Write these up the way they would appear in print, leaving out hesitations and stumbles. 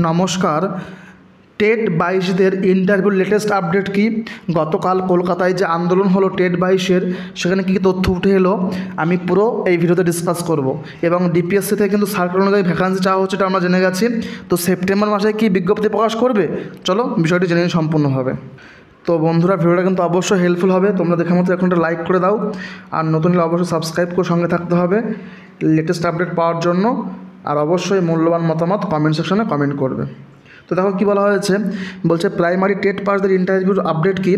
নমস্কার। TET 22দের interview latest update কি? গতকাল কলকাতায় যে আন্দোলন হলো টেট 22-এর, সেখানে কী কী তথ্য উঠে এলো আমি পুরো এই ভিডিওতে ডিসকাস করব। এবং ডিপিএসসি থেকে কিন্তু সার্কুলার অনুযায়ী ভ্যাকান্সি চাওয়া হচ্ছে, এটা আমরা জেনে গেছি। তো সেপ্টেম্বর মাসে কি বিজ্ঞপ্তি প্রকাশ করবে? চলো বিষয়টি জেনে নিই সম্পূর্ণভাবে। তো বন্ধুরা, ভিডিওটা কিন্তু অবশ্যই হেল্পফুল হবে। তোমরা দেখার মতো এখন একটা লাইক করে দাও, আর নতুন হলে অবশ্যই সাবস্ক্রাইব করে সঙ্গে থাকতে হবে লেটেস্ট আপডেট পাওয়ার জন্য। আর অবশ্যই মূল্যবান মতামত কমেন্ট সেকশনে কমেন্ট করবে। তো দেখো কী বলা হয়েছে, বলছে প্রাইমারি টেট পাসদের ইন্টারভিউর আপডেট কি?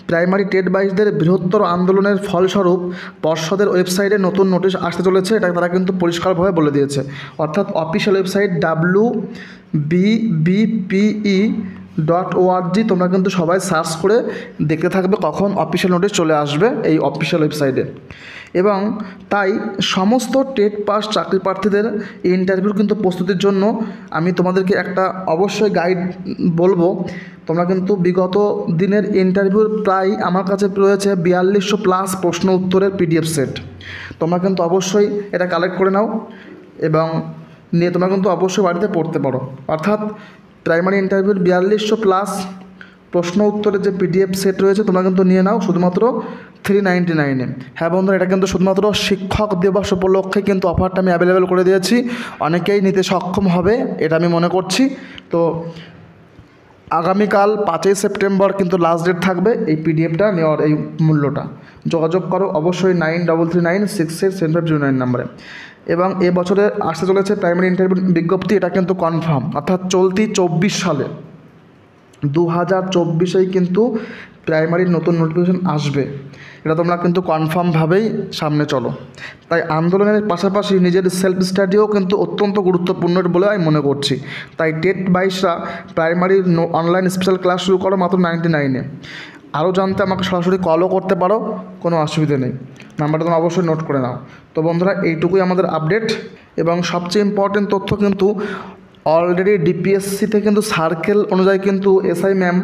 প্রাইমারি টেট 22দের বৃহত্তর আন্দোলনের ফলস্বরূপ পর্ষদের ওয়েবসাইটে নতুন নোটিশ আসতে চলেছে, এটা তারা কিন্তু পরিষ্কারভাবে বলে দিয়েছে। অর্থাৎ অফিসিয়াল ওয়েবসাইট wbppe.org তোমরা কিন্তু সবাই সার্চ করে দেখতে থাকবে কখন অফিসিয়াল নোটিশ চলে আসবে এই অফিসিয়াল ওয়েবসাইটে। এবং তাই সমস্ত টেট পাস চাকরি প্রার্থীদের ইন্টারভিউর কিন্তু প্রস্তুতির জন্য আমি তোমাদেরকে একটা অবশ্যই গাইড বলবো। তোমরা কিন্তু বিগত দিনের ইন্টারভিউর প্রায় আমার কাছে রয়েছে 4200+ প্রশ্ন উত্তরের PDF সেট। তোমরা কিন্তু অবশ্যই এটা কালেক্ট করে নাও এবং নিয়ে তোমরা কিন্তু অবশ্যই বাড়িতে পড়তে পারো। অর্থাৎ প্রাইমারি ইন্টারভিউর 4200+ প্রশ্ন উত্তরের যে PDF সেট রয়েছে তোমরা কিন্তু নিয়ে নাও শুধুমাত্র 399-এ। হ্যাঁ বন্ধুরা, এটা কিন্তু শুধুমাত্র শিক্ষক দিবস উপলক্ষে কিন্তু অফারটা আমি অ্যাভেলেবেল করে দিয়েছি। অনেকেই নিতে সক্ষম হবে এটা আমি মনে করছি। তো আগামীকাল 5ই সেপ্টেম্বর কিন্তু লাস্ট ডেট থাকবে এই PDFটা নেওয়ার, এই মূল্যটা। যোগাযোগ করো অবশ্যই 9339667509 নাম্বারে। এবং এবছরে আসতে চলেছে প্রাইমারি ইন্টারভিউ বিজ্ঞপ্তি, এটা কিন্তু কনফার্ম। অর্থাৎ চলতি 24 সালে 2024-এই কিন্তু প্রাইমারির নতুন নোটিফিকেশন আসবে, এটা তোমরা কিন্তু কনফার্মভাবেই সামনে চলো। তাই আন্দোলনের পাশাপাশি নিজের সেলফ স্টাডিও কিন্তু অত্যন্ত গুরুত্বপূর্ণ বলে আমি মনে করছি। তাই টেট 22রা প্রাইমারির অনলাইন স্পেশাল ক্লাস শুরু করো মাত্র 99-এ। আরও জানতে আমাকে সরাসরি কলও করতে পারো, কোনো অসুবিধে নেই। নাম্বারটা তোমরা অবশ্যই নোট করে নাও। তো বন্ধুরা, এইটুকুই আমাদের আপডেট। এবং সবচেয়ে ইম্পর্টেন্ট তথ্য কিন্তু অলরেডি ডিপিএসসিতে কিন্তু সার্কেল অনুযায়ী কিন্তু SI ম্যাম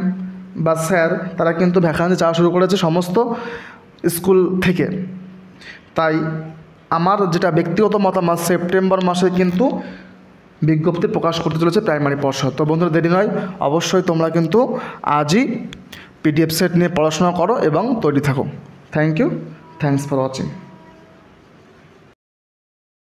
বা স্যার তারা কিন্তু ভ্যাকান্সি চাওয়া শুরু করেছে সমস্ত স্কুল থেকে। তাই আমার যেটা ব্যক্তিগত মতামত, সেপ্টেম্বর মাসে কিন্তু বিজ্ঞপ্তি প্রকাশ করতে চলেছে প্রাইমারি পর্ষদ। তো বন্ধুরা, দেরি নয়, অবশ্যই তোমরা কিন্তু আজই PDF সেট নিয়ে পড়াশোনা করো এবং তৈরি থাকো। Thank you, thanks for watching.